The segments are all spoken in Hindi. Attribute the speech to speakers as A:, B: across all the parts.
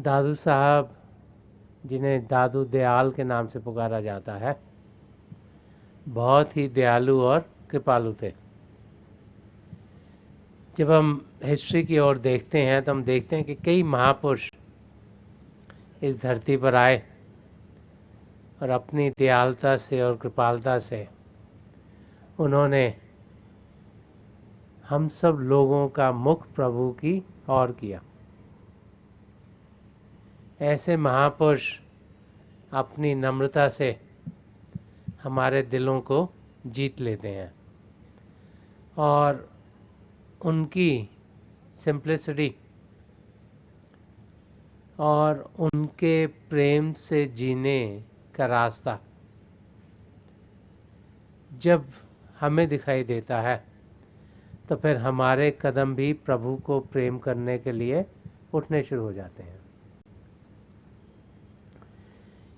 A: दादू साहब, जिन्हें दादू दयाल के नाम से पुकारा जाता है, बहुत ही दयालु और कृपालु थे। जब हम हिस्ट्री की ओर देखते हैं तो हम देखते हैं कि कई महापुरुष इस धरती पर आए और अपनी दयालुता से और कृपालुता से उन्होंने हम सब लोगों का मुख प्रभु की ओर किया। ऐसे महापुरुष अपनी नम्रता से हमारे दिलों को जीत लेते हैं और उनकी सिंप्लिसिटी और उनके प्रेम से जीने का रास्ता जब हमें दिखाई देता है तो फिर हमारे कदम भी प्रभु को प्रेम करने के लिए उठने शुरू हो जाते हैं।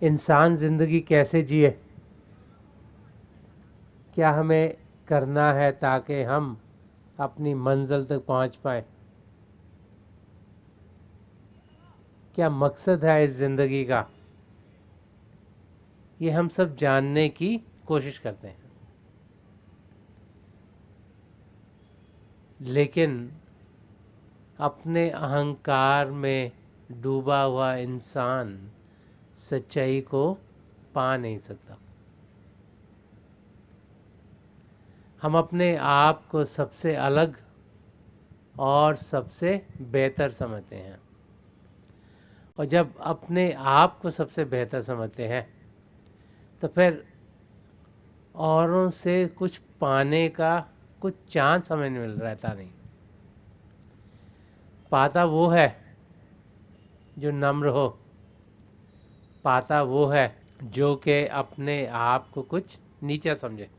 A: इंसान जिंदगी कैसे जिए, क्या हमें करना है ताकि हम अपनी मंजिल तक पहुंच पाए, क्या मकसद है इस जिंदगी का, ये हम सब जानने की कोशिश करते हैं। लेकिन अपने अहंकार में डूबा हुआ इंसान सच्चाई को पा नहीं सकता। हम अपने आप को सबसे अलग और सबसे बेहतर समझते हैं, और जब अपने आप को सबसे बेहतर समझते हैं तो फिर औरों से कुछ पाने का कुछ चांस हमें मिल रहता नहीं। पाता वो है जो नम्र हो, पाता वो है जो कि अपने आप को कुछ नीचा समझे।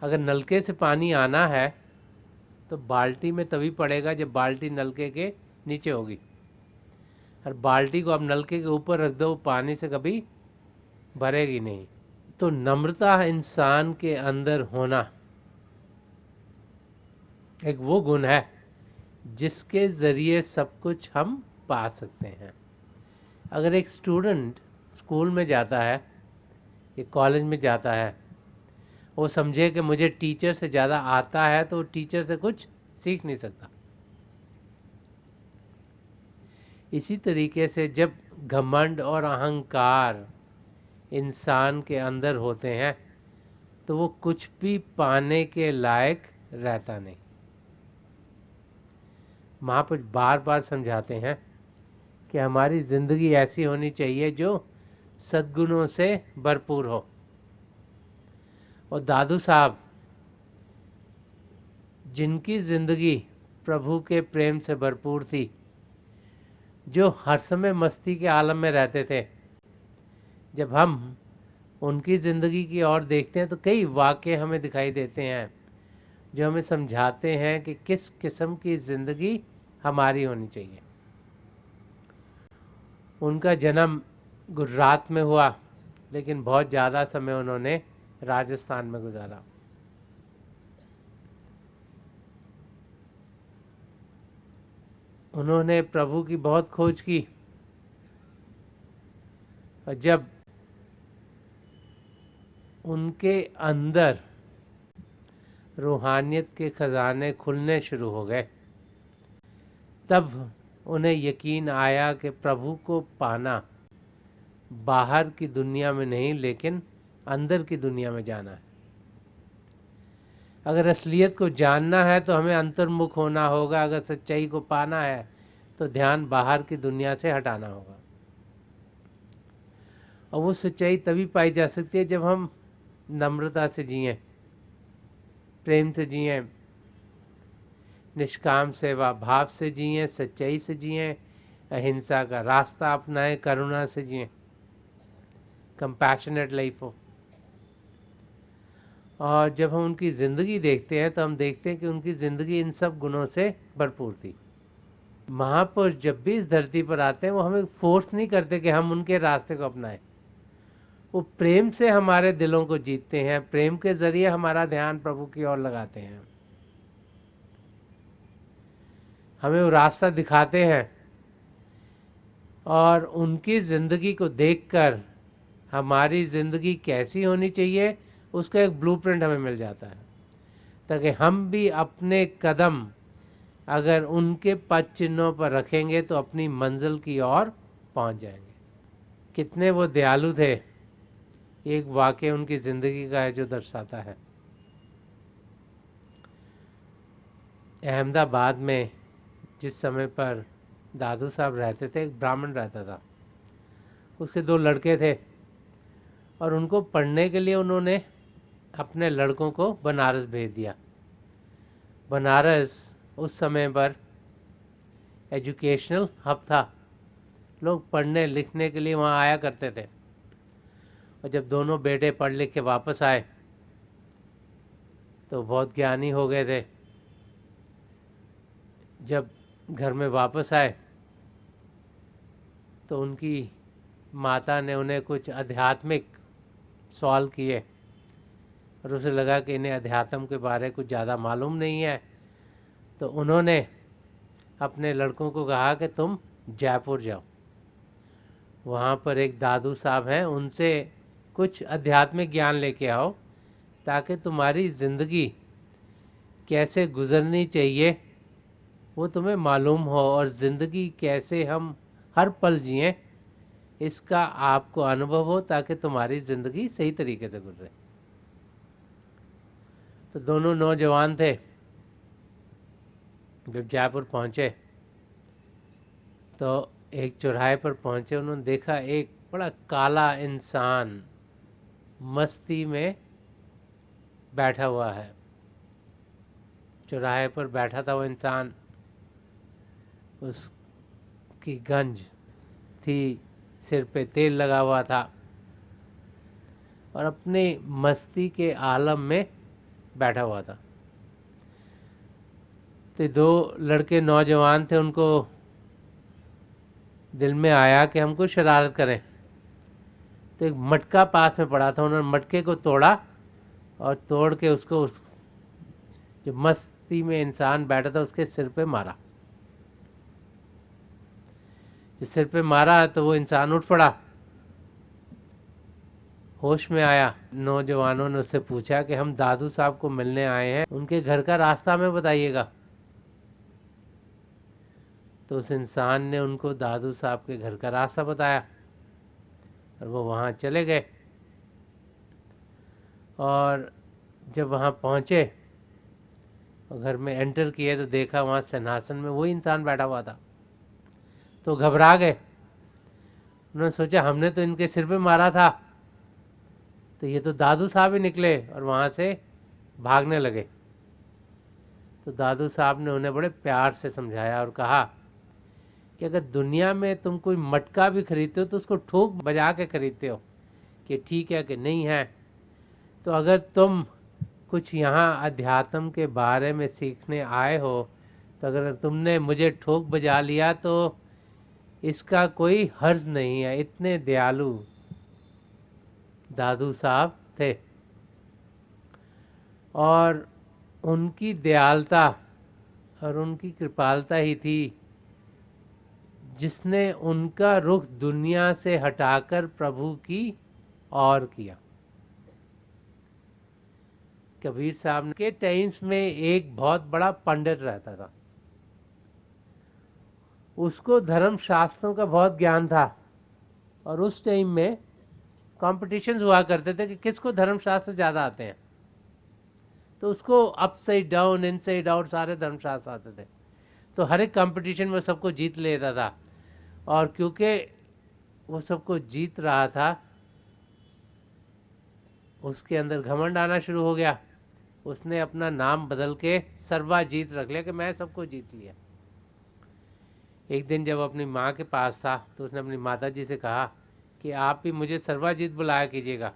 A: अगर नलके से पानी आना है तो बाल्टी में तभी पड़ेगा जब बाल्टी नलके के नीचे होगी, और बाल्टी को आप नलके के ऊपर रख दो, पानी से कभी भरेगी नहीं। तो नम्रता इंसान के अंदर होना एक वो गुण है जिसके ज़रिए सब कुछ हम पा सकते हैं। अगर एक स्टूडेंट स्कूल में जाता है या कॉलेज में जाता है, वो समझे कि मुझे टीचर से ज़्यादा आता है, तो टीचर से कुछ सीख नहीं सकता। इसी तरीके से जब घमंड और अहंकार इंसान के अंदर होते हैं तो वो कुछ भी पाने के लायक रहता नहीं। महापुरुष बार बार समझाते हैं कि हमारी ज़िंदगी ऐसी होनी चाहिए जो सद्गुणों से भरपूर हो। और दादू साहब, जिनकी ज़िंदगी प्रभु के प्रेम से भरपूर थी, जो हर समय मस्ती के आलम में रहते थे, जब हम उनकी ज़िंदगी की ओर देखते हैं तो कई वाक़े हमें दिखाई देते हैं जो हमें समझाते हैं कि किस किस्म की ज़िंदगी हमारी होनी चाहिए। उनका जन्म गुजरात में हुआ, लेकिन बहुत ज़्यादा समय उन्होंने राजस्थान में गुजारा। उन्होंने प्रभु की बहुत खोज की, और जब उनके अंदर रूहानियत के खजाने खुलने शुरू हो गए, तब उन्हें यकीन आया कि प्रभु को पाना बाहर की दुनिया में नहीं, लेकिन अंदर की दुनिया में जाना है। अगर असलियत को जानना है तो हमें अंतर्मुख होना होगा। अगर सच्चाई को पाना है तो ध्यान बाहर की दुनिया से हटाना होगा। और वो सच्चाई तभी पाई जा सकती है जब हम नम्रता से जिएं, प्रेम से जिएं, निष्काम सेवा भाव से जिएं, सच्चाई से जिएं, अहिंसा का रास्ता अपनाएं, करुणा से जिएं, कंपैशनेट लाइफ हो। और जब हम उनकी ज़िंदगी देखते हैं तो हम देखते हैं कि उनकी ज़िंदगी इन सब गुणों से भरपूर थी। महापुरुष जब भी इस धरती पर आते हैं वो हमें फोर्स नहीं करते कि हम उनके रास्ते को अपनाएं। वो प्रेम से हमारे दिलों को जीतते हैं, प्रेम के ज़रिए हमारा ध्यान प्रभु की ओर लगाते हैं, हमें वो रास्ता दिखाते हैं और उनकी ज़िंदगी को देखकर हमारी ज़िंदगी कैसी होनी चाहिए उसका एक ब्लूप्रिंट हमें मिल जाता है, ताकि हम भी अपने कदम अगर उनके पद चिन्हों पर रखेंगे तो अपनी मंजिल की ओर पहुंच जाएंगे। कितने वो दयालु थे, एक वाक़या उनकी ज़िंदगी का है जो दर्शाता है। अहमदाबाद में जिस समय पर दादू साहब रहते थे, एक ब्राह्मण रहता था, उसके 2 लड़के थे और उनको पढ़ने के लिए उन्होंने अपने लड़कों को बनारस भेज दिया। बनारस उस समय पर एजुकेशनल हब था, लोग पढ़ने लिखने के लिए वहाँ आया करते थे। और जब दोनों बेटे पढ़ लिख के वापस आए तो बहुत ज्ञानी हो गए थे। जब घर में वापस आए तो उनकी माता ने उन्हें कुछ आध्यात्मिक सवाल किए और उसे लगा कि इन्हें अध्यात्म के बारे कुछ ज़्यादा मालूम नहीं है, तो उन्होंने अपने लड़कों को कहा कि तुम जयपुर जाओ, वहाँ पर एक दादू साहब हैं, उनसे कुछ आध्यात्मिक ज्ञान लेके आओ ताकि तुम्हारी ज़िंदगी कैसे गुजरनी चाहिए वो तुम्हें मालूम हो और ज़िंदगी कैसे हम हर पल जिएं इसका आपको अनुभव हो, ताकि तुम्हारी ज़िंदगी सही तरीके से गुजरे। तो दोनों नौजवान थे, जब जयपुर पहुँचे तो एक चौराहे पर पहुँचे, उन्होंने देखा एक बड़ा काला इंसान मस्ती में बैठा हुआ है। चौराहे पर बैठा था वो इंसान, उसकी गंज थी, सिर पे तेल लगा हुआ था और अपनी मस्ती के आलम में बैठा हुआ था। तो 2 लड़के नौजवान थे, उनको दिल में आया कि हमको शरारत करें। तो एक मटका पास में पड़ा था, उन्होंने मटके को तोड़ा और तोड़ के उसको जो मस्ती में इंसान बैठा था उसके सिर पे मारा। जिस सिर पे मारा तो वो इंसान उठ पड़ा, होश में आया। नौजवानों ने उससे पूछा कि हम दादू साहब को मिलने आए हैं, उनके घर का रास्ता हमें बताइएगा। तो उस इंसान ने उनको दादू साहब के घर का रास्ता बताया और वो वहाँ चले गए। और जब वहाँ पहुँचे और घर में एंटर किए तो देखा वहाँ सिंहासन में वही इंसान बैठा हुआ था। तो घबरा गए, उन्होंने सोचा हमने तो इनके सिर पे मारा था, तो ये तो दादू साहब ही निकले, और वहाँ से भागने लगे। तो दादू साहब ने उन्हें बड़े प्यार से समझाया और कहा कि अगर दुनिया में तुम कोई मटका भी खरीदते हो तो उसको ठोक बजा के खरीदते हो कि ठीक है कि नहीं है। तो अगर तुम कुछ यहाँ अध्यात्म के बारे में सीखने आए हो, तो अगर तुमने मुझे ठोक बजा लिया तो इसका कोई हर्ज नहीं है। इतने दयालु दादू साहब थे और उनकी दयालुता और उनकी कृपालता ही थी जिसने उनका रुख दुनिया से हटाकर प्रभु की ओर किया। कबीर साहब के टाइम्स में एक बहुत बड़ा पंडित रहता था, उसको धर्म शास्त्रों का बहुत ज्ञान था और उस टाइम में कॉम्पिटिशन्स हुआ करते थे कि किसको धर्मशास्त्र ज़्यादा आते हैं। तो उसको अपसाइड डाउन इनसाइड आउट सारे धर्मशास्त्र आते थे, तो हर एक कंपटीशन में सबको जीत लेता था। और क्योंकि वो सबको जीत रहा था, उसके अंदर घमंड आना शुरू हो गया। उसने अपना नाम बदल के सर्वाजीत रख लिया कि मैं सबको जीत लिया। एक दिन जब अपनी माँ के पास था तो उसने अपनी माता जी से कहा कि आप भी मुझे सर्वाजीत बुलाया कीजिएगा।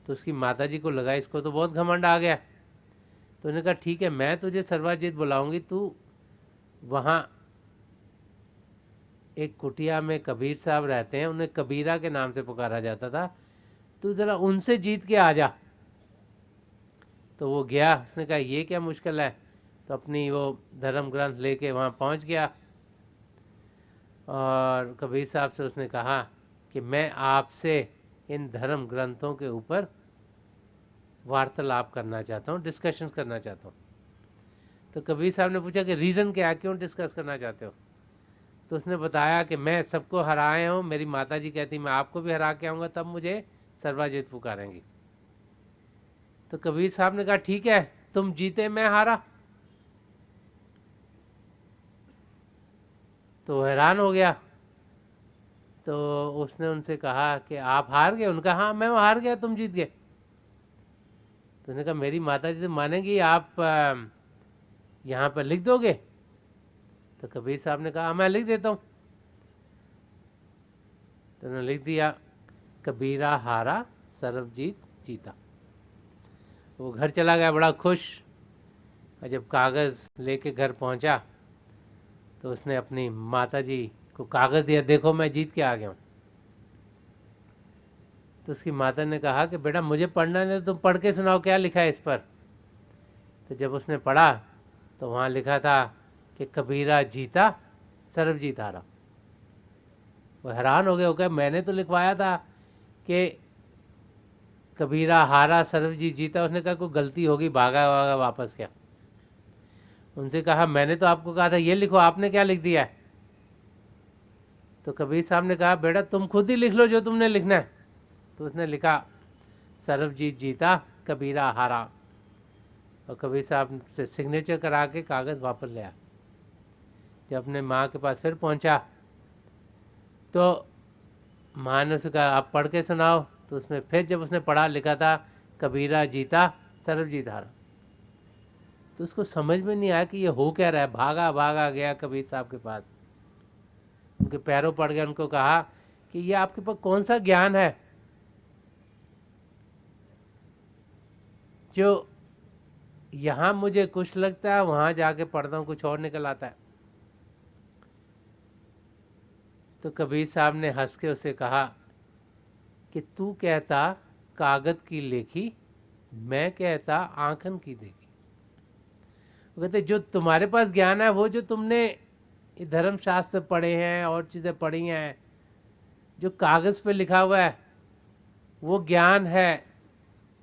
A: तो उसकी माता जी को लगा इसको तो बहुत घमंड आ गया, तो उन्होंने कहा ठीक है मैं तुझे सर्वाजीत बुलाऊंगी, तू वहाँ एक कुटिया में कबीर साहब रहते हैं, उन्हें कबीरा के नाम से पुकारा जाता था, तू ज़रा उनसे जीत के आ जा। तो वो गया, उसने कहा ये क्या मुश्किल है, तो अपनी वो धर्म ग्रंथ लेके वहाँ पहुँच गया और कबीर साहब से उसने कहा कि मैं आपसे इन धर्म ग्रंथों के ऊपर वार्तालाप करना चाहता हूँ, डिस्कशन करना चाहता हूँ। तो कबीर साहब ने पूछा कि रीज़न क्या है, क्यों डिस्कस करना चाहते हो? तो उसने बताया कि मैं सबको हराया हूँ, मेरी माता जी कहती मैं आपको भी हरा के आऊँगा, तब मुझे सर्वजित पुकारेंगी। तो कबीर साहब ने कहा ठीक है, तुम जीते मैं हारा। तो हैरान हो गया। तो उसने उनसे कहा कि आप हार गए? उनका हाँ मैं हार गया, तुम जीत गए। तो उसने कहा मेरी माता जी तो मानेंगी, आप यहाँ पर लिख दोगे? तो कबीर साहब ने कहा मैं लिख देता हूँ। तो उन्होंने लिख दिया, कबीरा हारा सर्वजीत जीता। वो घर चला गया बड़ा खुश। और जब कागज़ लेके घर पहुंचा तो उसने अपनी माता जी को कागज़ दिया, देखो मैं जीत के आ गया हूँ। तो उसकी माता ने कहा कि बेटा मुझे पढ़ना नहीं, तुम पढ़ के सुनाओ क्या लिखा है इस पर। तो जब उसने पढ़ा तो वहाँ लिखा था कि कबीरा जीता सर्वजीत हारा। वो हैरान हो गए, हो गया मैंने तो लिखवाया था कि कबीरा हारा सर्वजीत जीता। उसने कहा कोई गलती होगी, भागा भागा वापस क्या। उनसे कहा मैंने तो आपको कहा था ये लिखो, आपने क्या लिख दिया है? तो कबीर साहब ने कहा बेटा तुम खुद ही लिख लो जो तुमने लिखना है। तो उसने लिखा सर्वजीत जीता कबीरा हारा। और कबीर साहब से सिग्नेचर करा के कागज़ वापस ले आया। जब अपने माँ के पास फिर पहुँचा तो माँ ने उसे कहा आप पढ़ के सुनाओ। तो उसमें फिर जब उसने पढ़ा, लिखा था कबीरा जीता सर्वजीत हारा। तो उसको समझ में नहीं आया कि ये हो क्या रहा है। भागा भागा गया कबीर साहब के पास, उनके पैरों पड़ गया, उनको कहा कि ये आपके पास कौन सा ज्ञान है जो यहाँ मुझे कुछ लगता है, वहाँ जाके पढ़ता हूँ कुछ और निकल आता है। तो कबीर साहब ने हंस के उसे कहा कि तू कहता कागज की लेखी, मैं कहता आंखन की देखी। वो कहते जो तुम्हारे पास ज्ञान है, वो जो तुमने धर्म शास्त्र पढ़े हैं और चीज़ें पढ़ी हैं, जो कागज़ पे लिखा हुआ है वो ज्ञान है,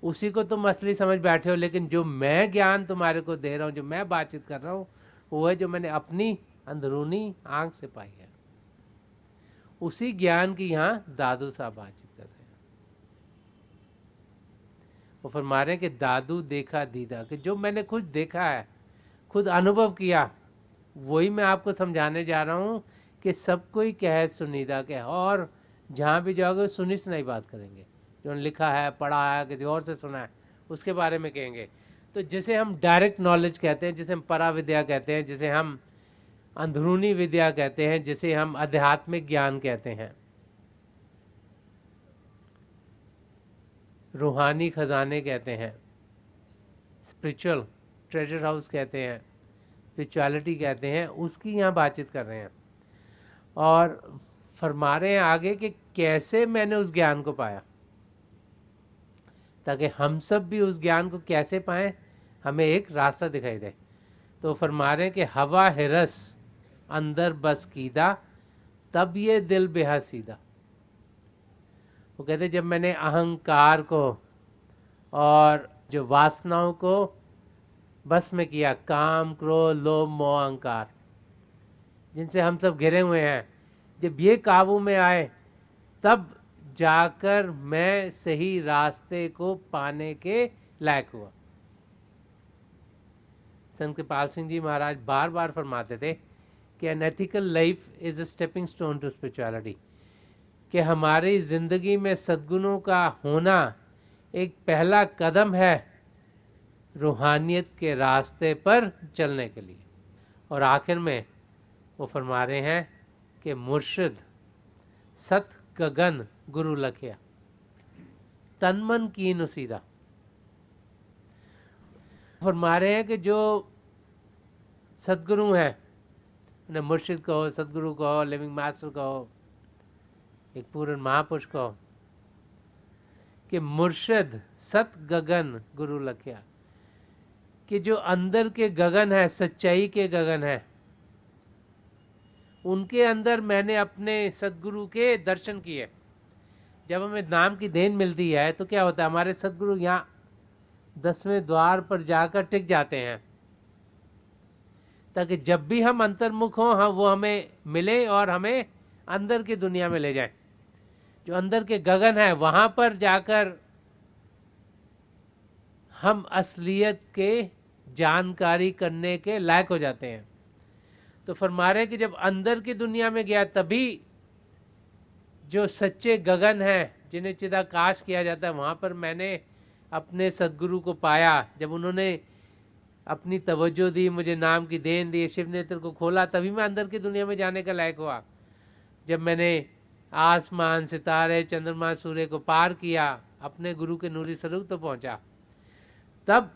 A: उसी को तुम असली समझ बैठे हो। लेकिन जो मैं ज्ञान तुम्हारे को दे रहा हूँ, जो मैं बातचीत कर रहा हूँ, वो है जो मैंने अपनी अंदरूनी आंख से पाई है। उसी ज्ञान की यहाँ दादू साहब बातचीत कर रहे हैं। वो फरमा रहे हैं कि दादू देखा दीदा, कि जो मैंने खुद देखा है, खुद अनुभव किया, वही मैं आपको समझाने जा रहा हूँ कि सब कोई कहे सुनीदा के, और जहाँ भी जाओगे सुनी सुनाई बात करेंगे। जो लिखा है, पढ़ा है, किसी और से सुना है, उसके बारे में कहेंगे। तो जिसे हम डायरेक्ट नॉलेज कहते हैं, जिसे हम परा विद्या कहते हैं, जिसे हम अंदरूनी विद्या कहते हैं, जिसे हम आध्यात्मिक ज्ञान कहते हैं, रूहानी खजाने कहते हैं, स्पिरिचुअल ट्रेजर हाउस कहते हैं, स्पिरिचुअलिटी कहते हैं, उसकी यहाँ बातचीत कर रहे हैं। और फरमा रहे हैं आगे कि कैसे मैंने उस ज्ञान को पाया, ताकि हम सब भी उस ज्ञान को कैसे पाएं, हमें एक रास्ता दिखाई दे। तो फरमा रहे हैं कि हवा हिरस अंदर बस कीदा, तब ये दिल बेहा सीधा। वो कहते जब मैंने अहंकार को और जो वासनाओं को बस में किया, काम क्रोध लोभ मोह अहंकार, जिनसे हम सब घिरे हुए हैं, जब ये काबू में आए, तब जाकर मैं सही रास्ते को पाने के लायक हुआ। संत कृपाल सिंह जी महाराज बार बार फरमाते थे कि an ethical life is a stepping stone to spirituality, कि हमारी ज़िंदगी में सद्गुणों का होना एक पहला कदम है रूहानियत के रास्ते पर चलने के लिए। और आखिर में वो फरमा रहे हैं कि मुर्शिद सत गगन गुरु लखिया, तन मन की नुसीदा। फरमा रहे हैं कि जो सदगुरु हैं, उन्हें मुर्शिद कहो, सदगुरु कहो, लिविंग मास्टर कहो, एक पूर्ण महापुरुष कहो, कि मुर्शिद सत गगन गुरु लखिया, कि जो अंदर के गगन है, सच्चाई के गगन है, उनके अंदर मैंने अपने सद्गुरु के दर्शन किए। जब हमें नाम की देन मिलती है तो क्या होता है, हमारे सद्गुरु यहाँ 10वें द्वार पर जाकर टिक जाते हैं, ताकि जब भी हम अंतर्मुख हों हम वो हमें मिले और हमें अंदर की दुनिया में ले जाए। जो अंदर के गगन है वहाँ पर जाकर हम असलियत के जानकारी करने के लायक हो जाते हैं। तो फरमा रहे हैं कि जब अंदर की दुनिया में गया तभी जो सच्चे गगन हैं जिन्हें चिदाकाश किया जाता है वहाँ पर मैंने अपने सद्गुरु को पाया। जब उन्होंने अपनी तवज्जो दी, मुझे नाम की देन दी, शिव नेत्र को खोला, तभी मैं अंदर की दुनिया में जाने का लायक हुआ। जब मैंने आसमान, सितारे, चंद्रमा, सूर्य को पार किया, अपने गुरु के नूरी स्वरूप तो पहुंचा, तब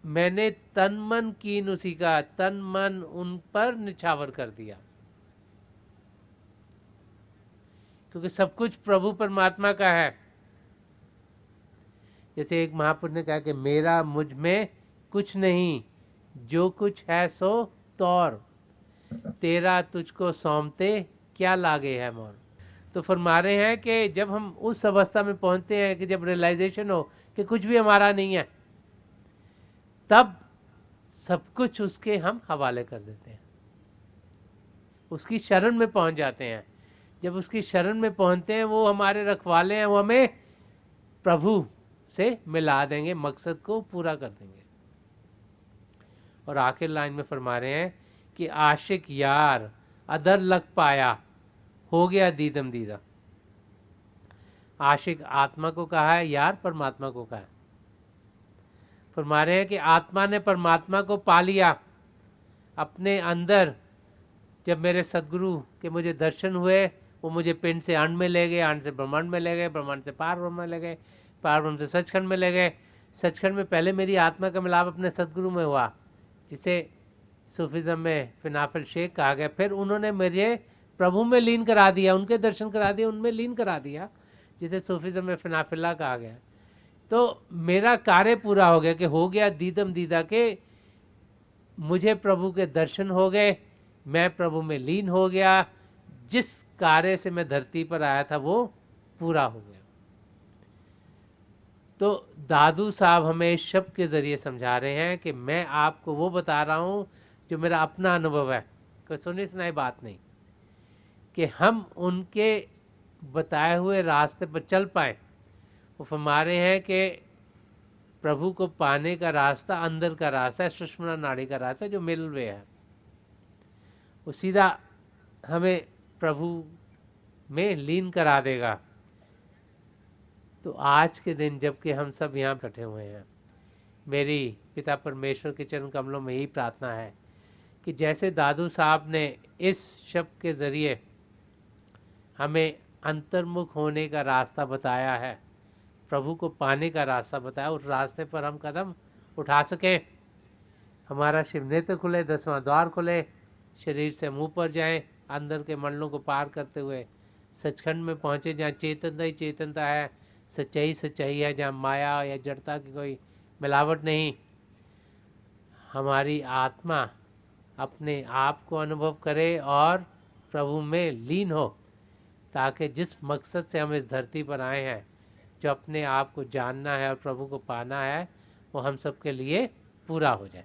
A: मैंने तन मन कीन उसी का, तन मन उन पर निछावर कर दिया। क्योंकि सब कुछ प्रभु परमात्मा का है। जैसे एक महापुरुष ने कहा कि मेरा मुझ में कुछ नहीं, जो कुछ है सो तौर, तेरा तुझको सौंपते क्या लागे है मोर। तो फरमा रहे हैं कि जब हम उस अवस्था में पहुंचते हैं कि जब रियलाइजेशन हो कि कुछ भी हमारा नहीं है, तब सब कुछ उसके हम हवाले कर देते हैं, उसकी शरण में पहुंच जाते हैं। जब उसकी शरण में पहुंचते हैं, वो हमारे रखवाले हैं, वो हमें प्रभु से मिला देंगे, मकसद को पूरा कर देंगे। और आखिर लाइन में फरमा रहे हैं कि आशिक यार अदर लग पाया, हो गया दीदम दीदा। आशिक आत्मा को कहा है, यार परमात्मा को कहा है। फरमा रहे हैं कि आत्मा ने परमात्मा को पा लिया अपने अंदर। जब मेरे सद्गुरु के मुझे दर्शन हुए, वो मुझे पिंड से अंड में ले गए, अंड से ब्रह्मांड में ले गए, ब्रह्मांड से पार ब्रह्म में ले गए, पार ब्रह्म से सचखंड में ले गए। सचखंड में पहले मेरी आत्मा का मिलाप अपने सद्गुरु में हुआ, जिसे सूफिज्म में फिनाफिल शेख कहा गया। फिर उन्होंने मुझे प्रभु में लीन करा दिया, उनके दर्शन करा दिए, उनमें लीन करा दिया, जिसे सूफिज्म में फिनाफिल्ला कहा गया। तो मेरा कार्य पूरा हो गया कि हो गया दीदम दीदा, के मुझे प्रभु के दर्शन हो गए, मैं प्रभु में लीन हो गया। जिस कार्य से मैं धरती पर आया था वो पूरा हो गया। तो दादू साहब हमें इस शब्द के जरिए समझा रहे हैं कि मैं आपको वो बता रहा हूँ जो मेरा अपना अनुभव है, कोई सुनी सुनाई बात नहीं, कि हम उनके बताए हुए रास्ते पर चल पाए। वो फरमा रहे हैं कि प्रभु को पाने का रास्ता अंदर का रास्ता है, सुषुम्ना नाड़ी का रास्ता जो मिडल वे है, वो सीधा हमें प्रभु में लीन करा देगा। तो आज के दिन जबकि हम सब यहाँ बैठे हुए हैं, मेरी पिता परमेश्वर के चरण कमलों में यही प्रार्थना है कि जैसे दादू साहब ने इस शब्द के ज़रिए हमें अंतर्मुख होने का रास्ता बताया है, प्रभु को पाने का रास्ता बताया, उस रास्ते पर हम कदम उठा सकें, हमारा शिव नेत्र खुले, 10वां द्वार खुले, शरीर से मुंह पर जाएं, अंदर के मंडलों को पार करते हुए सचखंड में पहुँचे, जहाँ चेतनता ही चेतनता है, सच्चाई सच्चाई है, जहाँ माया या जड़ता की कोई मिलावट नहीं। हमारी आत्मा अपने आप को अनुभव करे और प्रभु में लीन हो, ताकि जिस मकसद से हम इस धरती पर आए हैं, जो अपने आप को जानना है और प्रभु को पाना है, वो हम सबके लिए पूरा हो जाए।